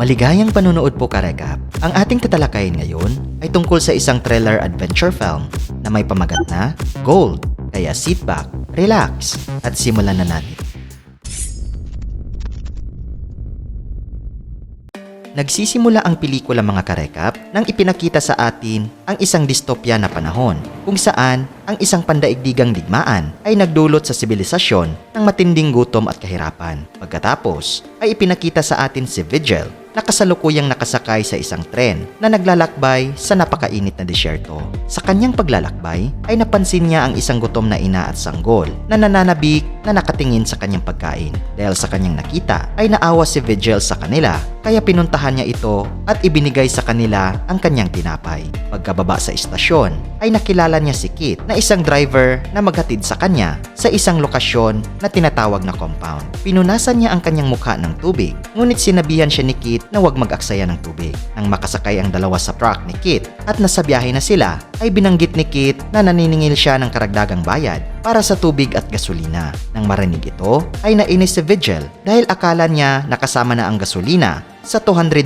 Maligayang panunood po karekap. Ang ating tatalakayin ngayon ay tungkol sa isang thriller adventure film na may pamagat na Gold. Kaya sit back, relax, at simulan na natin. Nagsisimula ang pelikula mga karekap nang ipinakita sa atin ang isang dystopia na panahon kung saan ang isang pandaigdigang digmaan ay nagdulot sa sibilisasyon ng matinding gutom at kahirapan. Pagkatapos ay ipinakita sa atin si Vigil na kasalukuyang nakasakay sa isang tren na naglalakbay sa napakainit na disyerto. Sa kanyang paglalakbay ay napansin niya ang isang gutom na ina at sanggol na nananabik na nakatingin sa kanyang pagkain. Dahil sa kanyang nakita ay naawa si Vigil sa kanila kaya pinuntahan niya ito at ibinigay sa kanila ang kanyang tinapay. Pagkababa sa istasyon ay nakilala niya si Kit na isang driver na maghatid sa kanya sa isang lokasyon na tinatawag na compound. Pinunasan niya ang kanyang mukha ng tubig ngunit sinabihan siya ni Kit na huwag mag-aksaya ng tubig. Nang makasakay ang dalawa sa truck ni Kit at nasa biyahe na sila ay binanggit ni Kit na naniningil siya ng karagdagang bayad para sa tubig at gasolina. Nang marinig ito ay nainis si Vigil dahil akala niya nakasama na ang gasolina sa $200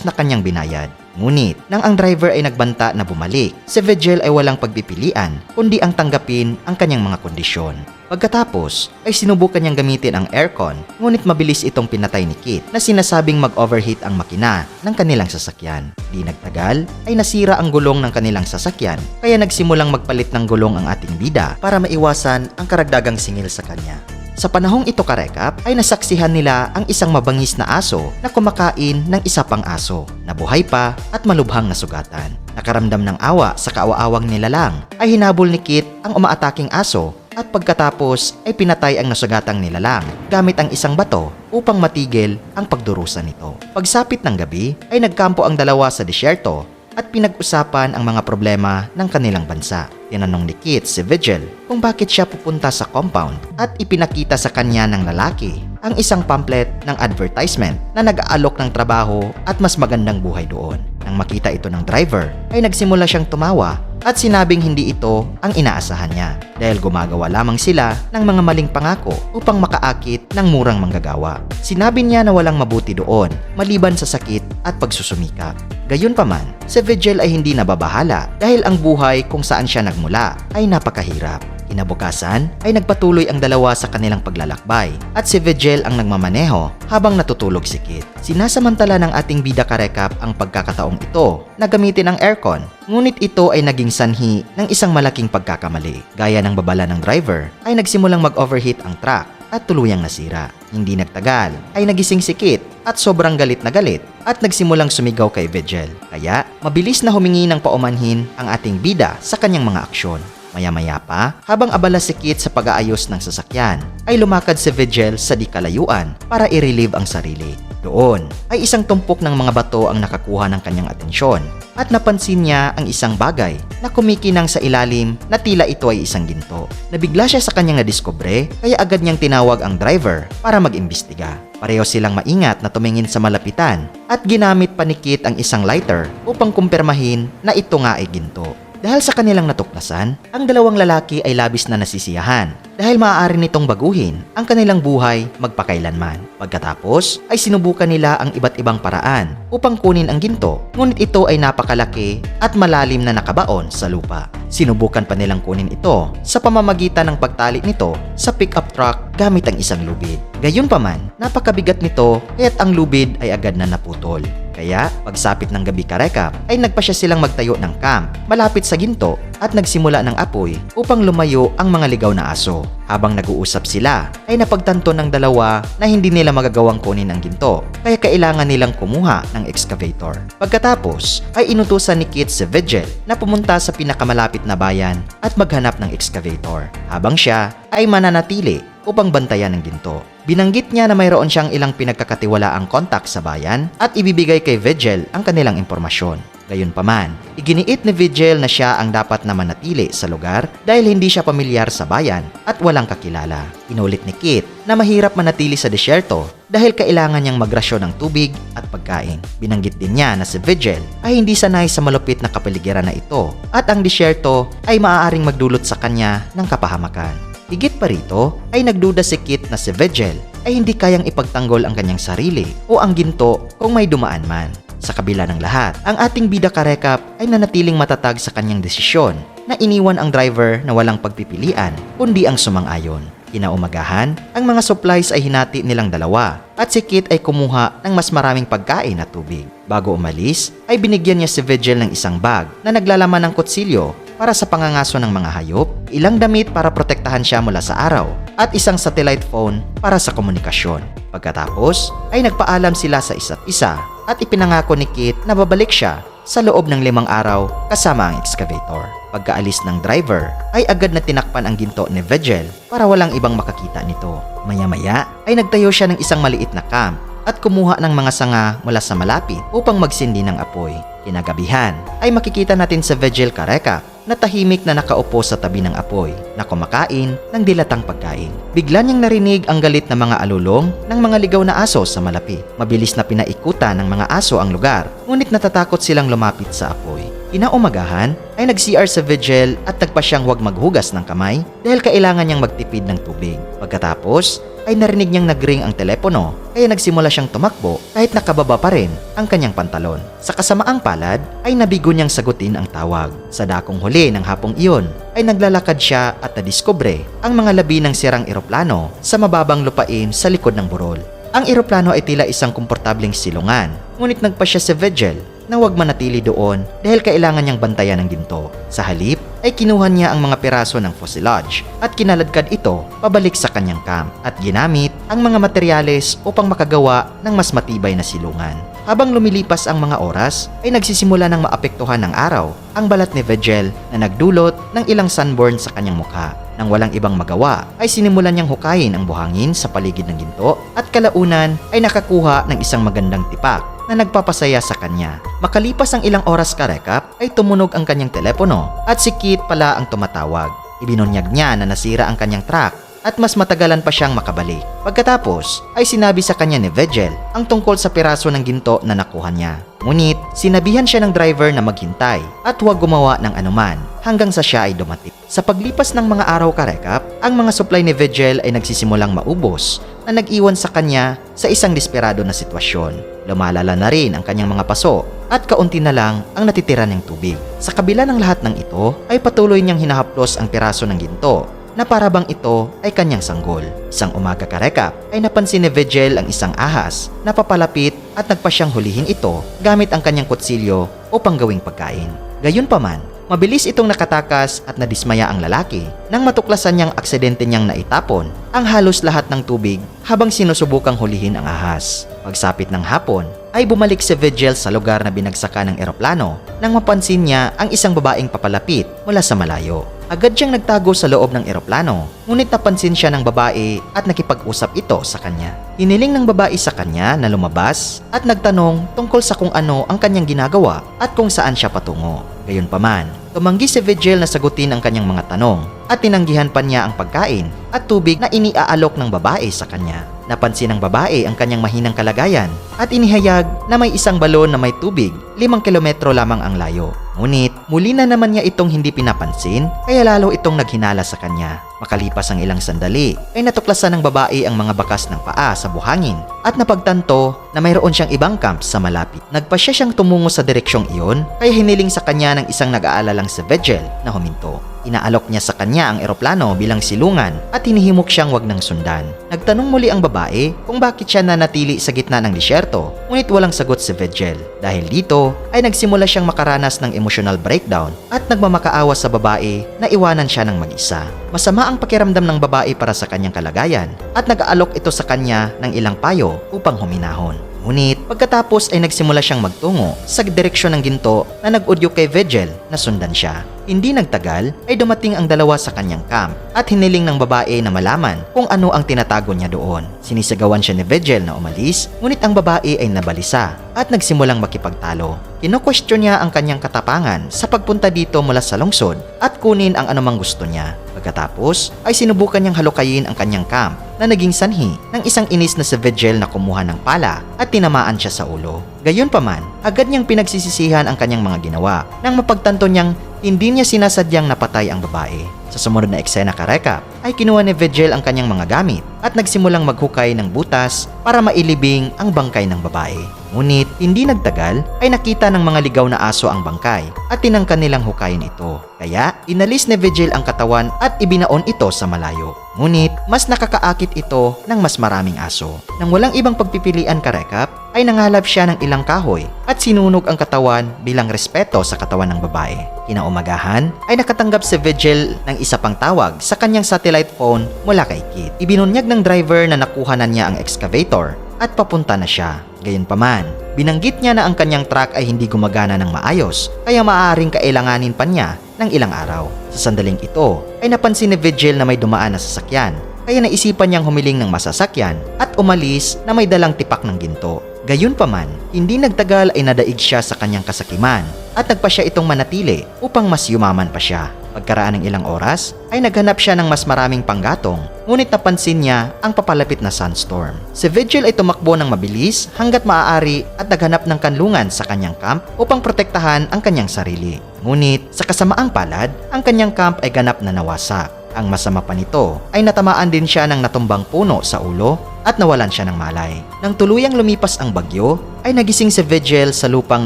na kanyang binayad. Ngunit, nang ang driver ay nagbanta na bumalik, si Vigil ay walang pagpipilian kundi ang tanggapin ang kanyang mga kondisyon. Pagkatapos, ay sinubukan niyang gamitin ang aircon, ngunit mabilis itong pinatay ni Kit na sinasabing mag-overheat ang makina ng kanilang sasakyan. Di nagtagal, ay nasira ang gulong ng kanilang sasakyan, kaya nagsimulang magpalit ng gulong ang ating bida para maiwasan ang karagdagang singil sa kanya. Sa panahong ito karekap ay nasaksihan nila ang isang mabangis na aso na kumakain ng isa pang aso na buhay pa at malubhang nasugatan. Nakaramdam ng awa sa kaawa-awang nilalang ay hinabol ni Kit ang umaataking aso at pagkatapos ay pinatay ang nasugatang nilalang gamit ang isang bato upang matigil ang pagdurusa nito. Pagsapit ng gabi ay nagkampo ang dalawa sa disyerto at pinag-usapan ang mga problema ng kanilang bansa. Tinanong ni Kit si Vigil kung bakit siya pupunta sa compound at ipinakita sa kanya ng lalaki ang isang pamphlet ng advertisement na nag-aalok ng trabaho at mas magandang buhay doon. Nang makita ito ng driver ay nagsimula siyang tumawa at sinabing hindi ito ang inaasahan niya dahil gumagawa lamang sila ng mga maling pangako upang makaakit ng murang manggagawa. Sinabi niya na walang mabuti doon maliban sa sakit at pagsusumikap. Gayunpaman, si Vigil ay hindi nababahala dahil ang buhay kung saan siya nagmula ay napakahirap. Kinabukasan ay nagpatuloy ang dalawa sa kanilang paglalakbay at si Vigil ang nagmamaneho habang natutulog si Kit. Sinasamantala ng ating bida karekap ang pagkakataong ito na gamitin ang aircon, ngunit ito ay naging sanhi ng isang malaking pagkakamali. Gaya ng babala ng driver ay nagsimulang mag-overheat ang truck at tuluyang nasira. Hindi nagtagal ay nagising si Kit at sobrang galit na galit at nagsimulang sumigaw kay Vigil. Kaya mabilis na humingi ng paumanhin ang ating bida sa kanyang mga aksyon. Maya-maya pa, habang abala si Kit sa pag-aayos ng sasakyan, ay lumakad si Vigil sa di kalayuan para i-relieve ang sarili. Doon ay isang tumpok ng mga bato ang nakakuha ng kanyang atensyon at napansin niya ang isang bagay na kumikinang sa ilalim na tila ito ay isang ginto. Nabigla siya sa kanyang nadiskubre kaya agad niyang tinawag ang driver para mag-imbestiga. Pareho silang maingat na tumingin sa malapitan at ginamit pa ni Kit ang isang lighter upang kumpirmahin na ito nga ay ginto. Dahil sa kanilang natuklasan, ang dalawang lalaki ay labis na nasisiyahan dahil maaari nitong baguhin ang kanilang buhay magpakailanman. Pagkatapos ay sinubukan nila ang iba't ibang paraan upang kunin ang ginto, ngunit ito ay napakalaki at malalim na nakabaon sa lupa. Sinubukan pa nilang kunin ito sa pamamagitan ng pagtali nito sa pickup truck gamit ang isang lubid. Gayunpaman, napakabigat nito kaya't ang lubid ay agad na naputol. Kaya, pagsapit ng gabi karekap, ay nagpasya silang magtayo ng camp malapit sa ginto at nagsimula ng apoy upang lumayo ang mga ligaw na aso. Habang nag-uusap sila, ay napagtanto ng dalawa na hindi nila magagawang kunin ang ginto, kaya kailangan nilang kumuha ng excavator. Pagkatapos, ay inutusan ni Kit si Vigil na pumunta sa pinakamalapit na bayan at maghanap ng excavator, habang siya ay mananatili upang bantayan ang ginto. Binanggit niya na mayroon siyang ilang pinagkakatiwalaang kontak sa bayan at ibibigay kay Vigil ang kanilang impormasyon. Gayunpaman, iginiit ni Vigil na siya ang dapat na manatili sa lugar dahil hindi siya pamilyar sa bayan at walang kakilala. Inulit ni Kit na mahirap manatili sa disyerto dahil kailangan niyang magrasyon ng tubig at pagkain. Binanggit din niya na si Vigil ay hindi sanay sa malupit na kapaligiran na ito at ang disyerto ay maaaring magdulot sa kanya ng kapahamakan. Higit pa rito ay nagduda si Kit na si Vigil ay hindi kayang ipagtanggol ang kanyang sarili o ang ginto kung may dumaan man. Sa kabila ng lahat, ang ating bida karekap ay nanatiling matatag sa kanyang desisyon na iniwan ang driver na walang pagpipilian kundi ang sumang-ayon. Kinaumagahan, ang mga supplies ay hinati nilang dalawa at si Kit ay kumuha ng mas maraming pagkain at tubig. Bago umalis, ay binigyan niya si Vigil ng isang bag na naglalaman ng kutsilyo para sa pangangaso ng mga hayop, ilang damit para protektahan siya mula sa araw, at isang satellite phone para sa komunikasyon. Pagkatapos, ay nagpaalam sila sa isa't isa at ipinangako ni Kit na babalik siya sa loob ng 5 araw kasama ang excavator. Pagkaalis ng driver, ay agad na tinakpan ang ginto ni Vigil para walang ibang makakita nito. Maya-maya ay nagtayo siya ng isang maliit na camp at kumuha ng mga sanga mula sa malapit upang magsindi ng apoy. Kinagabihan ay makikita natin sa Vigil karekap na tahimik na nakaupo sa tabi ng apoy na kumakain ng dilatang pagkain. Bigla niyang narinig ang galit na mga alulong ng mga ligaw na aso sa malapit. Mabilis na pinaikutan ng mga aso ang lugar, ngunit natatakot silang lumapit sa apoy. Kinaumagahan ay nag-CR sa Vigil at nagpa siyang huwag maghugas ng kamay dahil kailangan niyang magtipid ng tubig. Pagkatapos ay narinig niyang nagring ang telepono kaya nagsimula siyang tumakbo kahit nakababa pa rin ang kanyang pantalon. Sa kasamaang palad ay nabigo niyang sagutin ang tawag. Sa dakong huli ng hapong iyon ay naglalakad siya at nadiskubre ang mga labi ng sirang eroplano sa mababang lupain sa likod ng burol. Ang eroplano ay tila isang komportableng silungan, ngunit nagpa siya sa Vigil na huwag manatili doon dahil kailangan niyang bantayan ng ginto. Sa halip ay kinuha niya ang mga piraso ng fuselage at kinaladkad ito pabalik sa kanyang camp at ginamit ang mga materyales upang makagawa ng mas matibay na silungan. Habang lumilipas ang mga oras ay nagsisimula ng maapektuhan ng araw ang balat ni Vigil na nagdulot ng ilang sunburn sa kanyang mukha. Nang walang ibang magawa ay sinimulan niyang hukayin ang buhangin sa paligid ng ginto at kalaunan ay nakakuha ng isang magandang tipak na nagpapasaya sa kanya. Makalipas ang ilang oras karekap ay tumunog ang kanyang telepono at si Kit pala ang tumatawag. Ibinunyag niya na nasira ang kanyang truck at mas matagalan pa siyang makabalik. Pagkatapos ay sinabi sa kanya ni Vigil ang tungkol sa piraso ng ginto na nakuha niya. Ngunit sinabihan siya ng driver na maghintay at huwag gumawa ng anuman hanggang sa siya ay dumating. Sa paglipas ng mga araw karekap, ang mga supply ni Vigil ay nagsisimulang maubos na nag-iwan sa kanya sa isang desperado na sitwasyon. Lumalala na rin ang kanyang mga paso at kaunti na lang ang natitira ng tubig. Sa kabila ng lahat ng ito ay patuloy niyang hinahaplos ang piraso ng ginto na para bang ito ay kanyang sanggol. Isang umaga karekap ay napansin ni Vigil ang isang ahas na papalapit at nagpa siyang hulihin ito gamit ang kanyang kutsilyo upang gawing pagkain. Gayunpaman, mabilis itong nakatakas at nadismaya ang lalaki nang matuklasan niyang aksidente niyang naitapon ang halos lahat ng tubig habang sinusubukang hulihin ang ahas. Pagsapit ng hapon ay bumalik si Vigil sa lugar na binagsakan ng eroplano nang mapansin niya ang isang babaeng papalapit mula sa malayo. Agad siyang nagtago sa loob ng eroplano, ngunit napansin siya ng babae at nakipag-usap ito sa kanya. Hiniling ng babae sa kanya na lumabas at nagtanong tungkol sa kung ano ang kanyang ginagawa at kung saan siya patungo. Gayunpaman, tumanggi si Vigil na sagutin ang kanyang mga tanong at tinanggihan pa niya ang pagkain at tubig na iniaalok ng babae sa kanya. Napansin ng babae ang kanyang mahinang kalagayan at inihayag na may isang balon na may tubig 5 kilometro lamang ang layo. Ngunit muli na naman niya itong hindi pinapansin kaya lalo itong naghinala sa kanya. Makalipas ang ilang sandali ay natuklasan ng babae ang mga bakas ng paa sa buhangin at napagtanto na mayroon siyang ibang camp sa malapit. Nagpa siyang tumungo sa direksyong iyon kaya hiniling sa kanya ng isang nag-aalalang si Vigil na huminto. Inaalok niya sa kanya ang eroplano bilang silungan at hinihimok siyang wag nang sundan. Nagtanong muli ang babae kung bakit siya nanatili sa gitna ng disyerto, ngunit walang sagot si Vigil. Dahil dito ay nagsimula siyang makaranas ng emotional breakdown at nagmamakaawa sa babae na iwanan siya ng mag-isa. Masama ang pakiramdam ng babae para sa kanyang kalagayan at nag-aalok ito sa kanya ng ilang payo upang huminahon. Ngunit pagkatapos ay nagsimula siyang magtungo sa direksyon ng ginto na nag-udyo kay Vigil na sundan siya. Hindi nagtagal ay dumating ang dalawa sa kanyang camp at hiniling ng babae na malaman kung ano ang tinatago niya doon. Sinisigawan siya ni Vigil na umalis, ngunit ang babae ay nabalisa at nagsimulang makipagtalo. Kino-question niya ang kanyang katapangan sa pagpunta dito mula sa lungsod at kunin ang anumang gusto niya. Pagkatapos ay sinubukan niyang halukayin ang kanyang camp na naging sanhi ng isang inis na si Vigil na kumuha ng pala at tinamaan siya sa ulo. Gayunpaman, agad niyang pinagsisisihan ang kanyang mga ginawa nang mapagtanto niyang hindi niya sinasadyang napatay ang babae. Sa sumunod na eksena karekap, ay kinuha ni Vigil ang kanyang mga gamit at nagsimulang maghukay ng butas para mailibing ang bangkay ng babae. Ngunit hindi nagtagal ay nakita ng mga ligaw na aso ang bangkay at tinangka nilang hukayin ito. Kaya inalis ni Vigil ang katawan at ibinaon ito sa malayo. Ngunit mas nakakaakit ito ng mas maraming aso. Nang walang ibang pagpipilian karekap, ay nangalap siya ng ilang kahoy at sinunog ang katawan bilang respeto sa katawan ng babae. Kinaumagahan ay nakatanggap si Vigil ng isa pang tawag sa kanyang satellite phone mula kay Kit. Ibinunyag ng driver na nakuha na niya ang excavator at papunta na siya. Gayunpaman, binanggit niya na ang kanyang truck ay hindi gumagana ng maayos kaya maaaring kailanganin pa niya ng ilang araw. Sa sandaling ito ay napansin ni Vigil na may dumaan na sasakyan kaya naisipan niyang humiling ng masasakyan at umalis na may dalang tipak ng ginto. Gayunpaman, hindi nagtagal ay nadaig siya sa kanyang kasakiman at nagpa siya itong manatili upang mas yumaman pa siya. Pagkaraan ng ilang oras ay naghanap siya ng mas maraming panggatong, ngunit napansin niya ang papalapit na sandstorm. Si Vigil ay tumakbo ng mabilis hanggat maaari at naghanap ng kanlungan sa kanyang camp upang protektahan ang kanyang sarili. Ngunit sa kasamaang palad, ang kanyang camp ay ganap na nawasak. Ang masama pa nito ay natamaan din siya ng natumbang puno sa ulo at nawalan siya ng malay. Nang tuluyang lumipas ang bagyo, ay nagising si Vigil sa lupang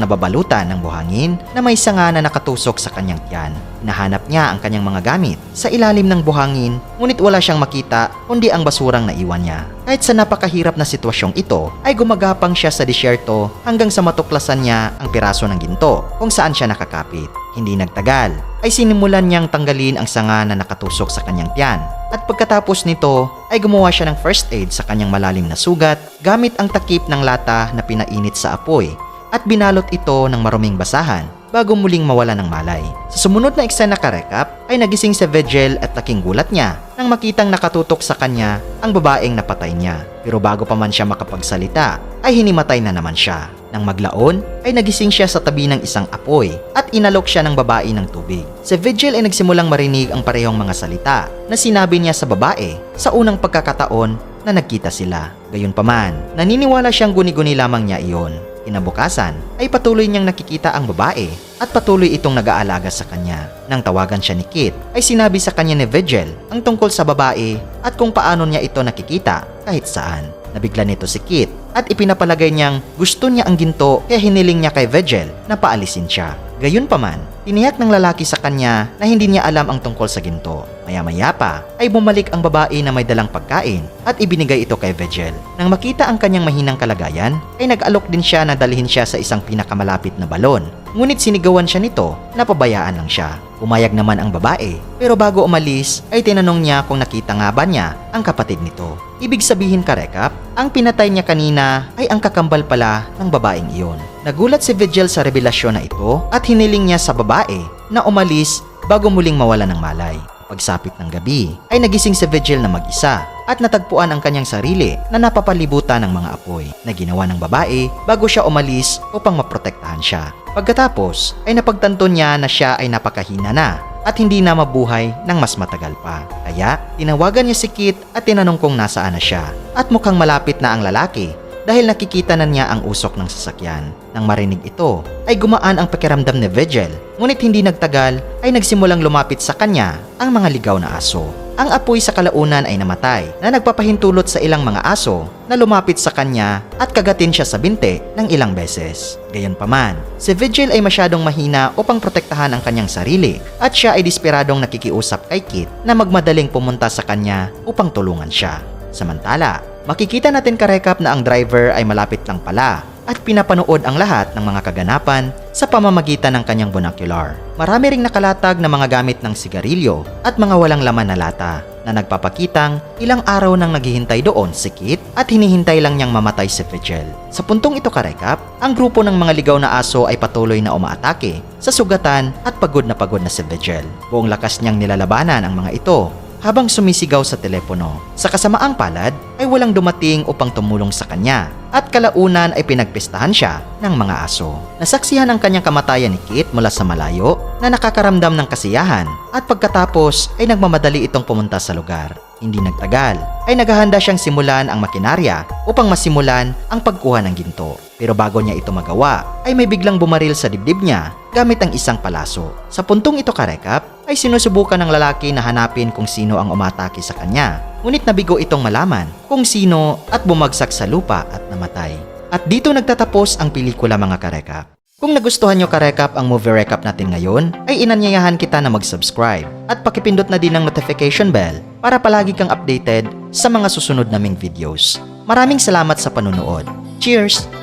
nababalutan ng buhangin na may sanga na nakatusok sa kanyang tiyan. Nahanap niya ang kanyang mga gamit sa ilalim ng buhangin, ngunit wala siyang makita kundi ang basurang naiwan niya. Kahit sa napakahirap na sitwasyong ito, ay gumagapang siya sa disyerto hanggang sa matuklasan niya ang piraso ng ginto kung saan siya nakakapit. Hindi nagtagal, ay sinimulan niyang tanggalin ang sanga na nakatusok sa kanyang tiyan. At pagkatapos nito, ay gumawa siya ng first aid sa kanyang malalim na sugat gamit ang takip ng lata na pinainit sa apoy at binalot ito ng maruming basahan bago muling mawala ng malay. Sa sumunod na eksena karekap, ay nagising si Vigil at laking gulat niya nang makitang nakatutok sa kanya ang babaeng napatay niya. Pero bago pa man siya makapagsalita, ay hinimatay na naman siya. Nang maglaon, ay nagising siya sa tabi ng isang apoy at inalok siya ng babae ng tubig. Si Vigil ay nagsimulang marinig ang parehong mga salita na sinabi niya sa babae sa unang pagkakataon na nagkita sila. Gayunpaman, naniniwala siyang guni-guni lamang niya iyon. Kinabukasan ay patuloy niyang nakikita ang babae at patuloy itong nag-aalaga sa kanya. Nang tawagan siya ni Kit, ay sinabi sa kanya ni Vigil ang tungkol sa babae at kung paano niya ito nakikita kahit saan. Nabigla nito si Kit at ipinapalagay niyang gusto niya ang ginto kaya hiniling niya kay Vigil na paalisin siya. Gayunpaman, tiniyak ng lalaki sa kanya na hindi niya alam ang tungkol sa ginto. Maya-maya pa ay bumalik ang babae na may dalang pagkain at ibinigay ito kay Vigil. Nang makita ang kanyang mahinang kalagayan, ay nag-alok din siya na dalhin siya sa isang pinakamalapit na balon. Ngunit sinigawan siya nito na pabayaan lang siya. Pumayag naman ang babae, pero bago umalis ay tinanong niya kung nakita nga ba niya ang kapatid nito. Ibig sabihin karekap, ang pinatay niya kanina ay ang kakambal pala ng babaeng iyon. Nagulat si Vigil sa revelasyon na ito at hiniling niya sa babae na umalis bago muling mawala ng malay. Pagsapit ng gabi ay nagising si Vigil na mag-isa at natagpuan ang kanyang sarili na napapalibutan ng mga apoy na ginawa ng babae bago siya umalis upang maprotektahan siya. Pagkatapos ay napagtanto niya na siya ay napakahina na at hindi na mabuhay ng mas matagal pa. Kaya tinawagan niya si Kit at tinanong kung nasaan na siya at mukhang malapit na ang lalaki dahil nakikita na niya ang usok ng sasakyan. Nang marinig ito, ay gumaan ang pakiramdam ni Vigil, ngunit hindi nagtagal ay nagsimulang lumapit sa kanya ang mga ligaw na aso. Ang apoy sa kalaunan ay namatay na nagpapahintulot sa ilang mga aso na lumapit sa kanya at kagatin siya sa binte ng ilang beses. Gayunpaman, si Vigil ay masyadong mahina upang protektahan ang kanyang sarili at siya ay desperadong nakikiusap kay Kit na magmadaling pumunta sa kanya upang tulungan siya. Samantala, makikita natin karekap na ang driver ay malapit lang pala at pinapanood ang lahat ng mga kaganapan sa pamamagitan ng kanyang binocular. Marami ring nakalatag na mga gamit ng sigarilyo at mga walang laman na lata na nagpapakitang ilang araw nang naghihintay doon si Kit at hinihintay lang niyang mamatay si Vigil. Sa puntong ito karekap, ang grupo ng mga ligaw na aso ay patuloy na umaatake sa sugatan at pagod na si Vigil. Buong lakas niyang nilalabanan ang mga ito habang sumisigaw sa telepono. Sa kasamaang palad ay walang dumating upang tumulong sa kanya at kalaunan ay pinagpistahan siya ng mga aso. Nasaksihan ang kanyang kamatayan ni Kit mula sa malayo na nakakaramdam ng kasiyahan at pagkatapos ay nagmamadali itong pumunta sa lugar. Hindi nagtagal ay naghahanda siyang simulan ang makinarya upang masimulan ang pagkuha ng ginto. Pero bago niya ito magawa ay may biglang bumaril sa dibdib niya gamit ang isang palaso. Sa puntong ito karekap, ay sinusubukan ng lalaki na hanapin kung sino ang umatake sa kanya. Ngunit nabigo itong malaman kung sino at bumagsak sa lupa at namatay. At dito nagtatapos ang pelikula mga karekap. Kung nagustuhan nyo karekap ang movie recap natin ngayon, ay inanyayahan kita na mag-subscribe at pakipindot na din ang notification bell para palagi kang updated sa mga susunod naming videos. Maraming salamat sa panunood. Cheers!